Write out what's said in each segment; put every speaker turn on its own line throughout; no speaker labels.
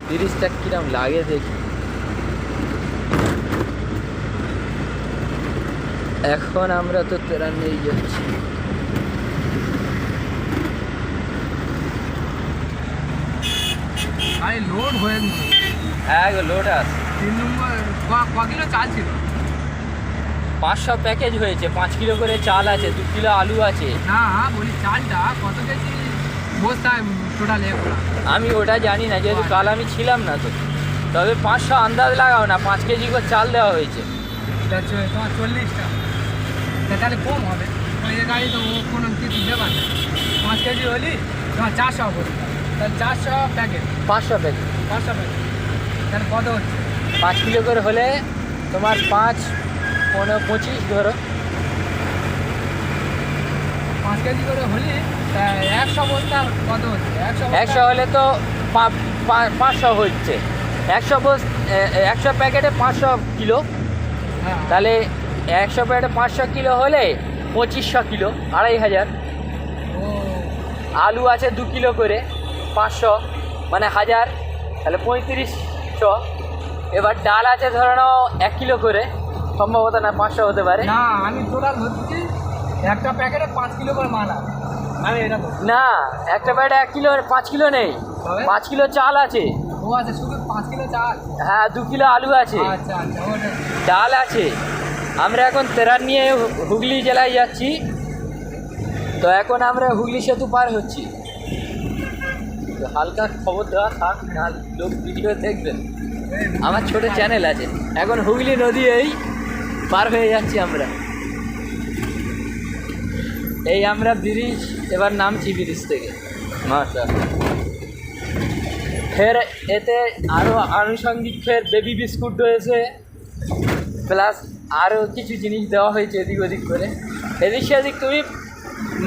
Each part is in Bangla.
ব্রিজটা কিরম লাগে দেখি। এখন আমরা তো তেরা নিয়ে যাচ্ছি।
আরে লোড হয়ে
হ্যাঁ গো লোড আছে।
3 নম্বর ক কিলো চাল ছিল?
500 প্যাকেজ হয়েছে, 5 কিলো করে চাল আছে, 2 কিলো আলু আছে।
না বলি চালটা কত কেজি বস্তায় টোটাল
আমি ওটা জানি না, যেহেতু কাল আমি ছিলাম না তো। তবে 500 আন্দাজ লাগাও না, 5 কেজি করে চাল দেওয়া হয়েছে।
তোমার 40টা, তাহলে কম হবে। ওই গাড়ি তো ও কোনো কিছু দেবার না। 5 কেজি হলি তোমার 400 হবে, তাহলে 400 প্যাকেট,
500 প্যাকেজ,
500 প্যাকেট, তাহলে কত হচ্ছে?
5 কিলো করে হলে তোমার 5, 15, 25 ধরো।
5 কেজি করে হলি 100 বস্তা কত হচ্ছে?
100 হলে তো 500 হচ্ছে। 100 প্যাকেটে 500 কিলো,
হ্যাঁ
তাহলে 100 প্যাকেটে 500 কিলো হলে 2500 কিলো, 2500।
ও
আলু আছে 2 কিলো করে, 500 মানে 1000, তাহলে 3500। এবার ডাল আছে ধরে নাও 1 কিলো করে, সম্ভবত না 500 হতে পারে।
না, আমি টোটাল ধরছি একটা প্যাকেটে 5 কিলো করে মাল আছে। আমি এটা বলছি
না, একটা প্যাকেটে 1 কিলো, 5 কিলো নেই,
তবে?
5 কিলো চাল আছে।
ও আচ্ছা, শুধু 5 কিলো চাল।
হ্যাঁ 2 কিলো আলু আছে,
আচ্ছা আচ্ছা, ওটা
ডাল আছে। আমরা এখন তেরার নিয়ে হুগলি জেলায় যাচ্ছি। তো এখন আমরা হুগলি সেতু পার হচ্ছি। তো হালকা খবর দেওয়া থাক, না লোক ভিডিও দেখবেন। আমার ছোট চ্যানেল আছে। এখন হুগলি নদী এই পার হয়ে যাচ্ছি আমরা। এই আমরা ব্রিজ এবার নামছি ব্রিজ থেকে। মাশাআল্লাহ। ফের এতে আরও আনুষঙ্গিক ফের বেবি বিস্কুট রয়েছে, প্লাস আরও কিছু জিনিস দেওয়া হয়েছে এদিক ওদিক করে। এদিক সেদিক তুমি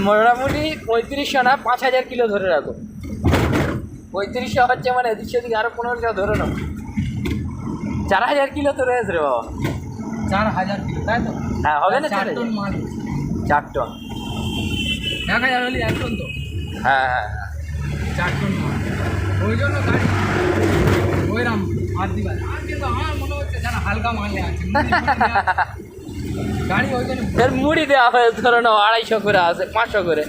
মোটামুটি 3500 না 5000 কিলো ধরে রাখো। 3500 হচ্ছে মানে এদিক সেদিক আরও 1500 ধরে নাও। 4000 কিলো তো রয়েছে রে বাবা।
4000 কিলো, তাই তো?
হ্যাঁ হবে না
4 টন মাল,
4 টন।
1000 হলে 1 টন তো।
হ্যাঁ হ্যাঁ
4 টন মাল, ওই জন্য গাড়ি ওইরাম আর দিবা। আর কিন্তু আমার মনে হচ্ছে যেন হালকা মালে আছে গাড়ি, ওই জন্য
ফের মুড়ি দেওয়া হয় ধরো না 250 করে আসে, 500 করে।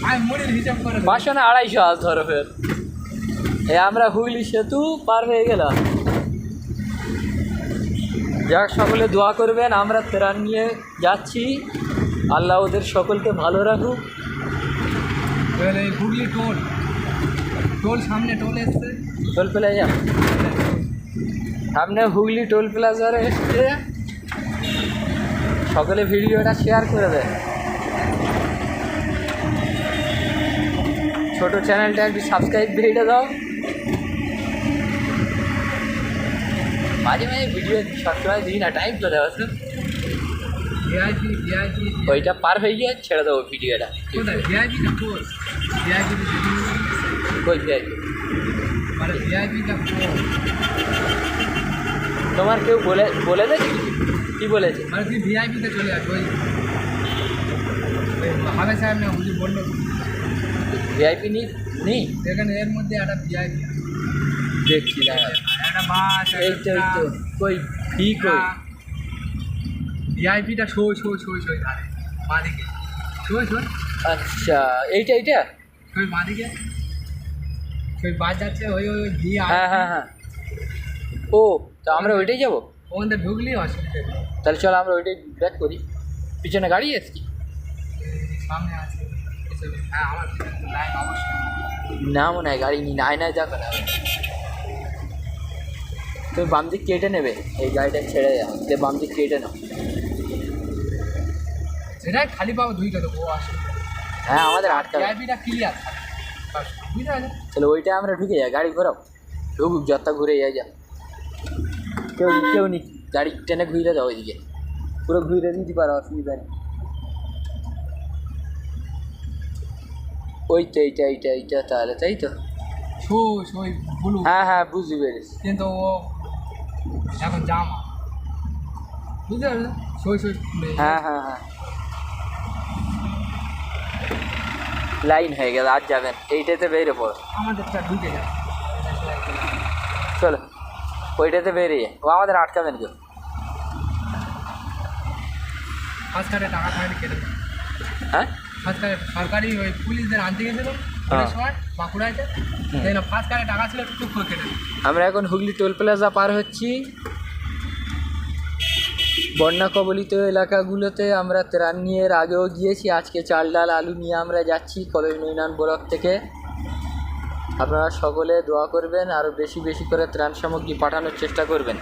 আমি মুড়ির হিসাব করে
500 না 250 আস ধরো। ফের এ আমরা হুগলি সেতু পার হয়ে গেলাম। যাক, সকলে দোয়া করবেন। আমরা ত্রাণ নিয়ে যাচ্ছি, আল্লাহ ওদের সকলকে ভালো রাখুক।
এবার এই হুগলি টোল, টোল সামনে টোল এসছে।
টোল প্লাজা সামনে হুগলি টোল প্লাজারে এসছে। সকলে ভিডিওটা শেয়ার করে দেয়। ছোট চ্যানেলটা একটু সাবস্ক্রাইব দিয়ে দাও। মাঝে মাঝে ভিডিও সবসময় দিই না, টাইম করে দেওয়া।
ভিআইপি ভিআইপি
ওইটা পার হয়ে গিয়ে ছেড়ে দেবো ভিডিওটা।
কোথায় ভিআইপিটা? কোল ভিআইপি
কই ভিআইপি?
মানে ভিআইপিটা কোল
তোমার কেউ বলে দেয় কি বলেছে?
মানে তুই ভিআইপিতে চলে আসবে। ওই হাবে সাহেব না হুজুর বললো
ভিআইপি নেই
এখানে, এর মধ্যে একটা ভিআইপি
দেখছি না।
একটা বাস,
এই তো কই ফি কই?
ভিআইপিটা সই ধারে বাঁদিকে, সই
আচ্ছা এইটা
সই বাঁদিকে, সই বাস যাচ্ছে ওই ওই
হ্যাঁ হ্যাঁ হ্যাঁ। ও তো আমরা ওইটাই যাবো।
ওখান থেকে ঢুকলি অসুবিধা নেই।
তাহলে চলো আমরা ওইটাই ব্যাক করি। পিছনে গাড়ি এসছি,
সামনে আছে। হ্যাঁ আমার লাইন অবশ্যই
না মনে হয় গাড়ি নিয়ে আয়নায় দেখো না। তুমি বাম দিক কেটে নেবে, এই গাড়িটা ছেড়ে যাও, বাম দিক কেটে নাও।
সেটাই খালি পাবো দুইটা তো, ও আসে।
হ্যাঁ আমাদের আটকা।
ভিআইপিটা ক্লিয়ার, বুঝতে পারছো?
তাহলে ওইটা আমরা ঢুকে যাই, গাড়ি ঘোরাও, ঢুকুক যতটা ঘুরে যা। কেউ নি, গাড়ি টেনে ঘুরে দাও ওইদিকে, পুরো ঘুরে দিতে পারো, অসুবিধা নেই। ওই তো এইটা তাহলে, তাই তো?
সই ব্লু।
হ্যাঁ বুঝতে পেরেছি।
কিন্তু ও এখন জামা, বুঝতে পারছো? সই
হ্যাঁ লাইন হয়ে গেল, আর যাবেন এইটাতে বেরিয়ে পড়ো।
আমাদেরটা ঢুকে যায়।
চলো ওইটাতে বেরিয়ে ও আমাদের আটকাবেন কেউ।
ফার্স্ট কার্ডে টাকা ফাইন কেটে দেয়।
হ্যাঁ
ফার্স্ট কার্ডে সরকারি ওই পুলিশদের আনতে গেছিল
হ্যাঁ।
সময় বাঁকুড়াতে, ফার্স্ট কার্ডে টাকা ছিল টুক করে কেটে দেয়।
আমরা এখন হুগলি টোল প্লাজা পার হচ্ছি। বন্যা কবলিত এলাকাগুলোতে আমরা ত্রাণ নিয়ে এর আগেও গিয়েছি। আজকে চাল ডাল আলু নিয়ে আমরা যাচ্ছি কলেজ ইউনিয়ন ব্লক থেকে। আপনারা সকলে দোয়া করবেন, আরও বেশি বেশি করে ত্রাণ সামগ্রী পাঠানোর চেষ্টা করবেন।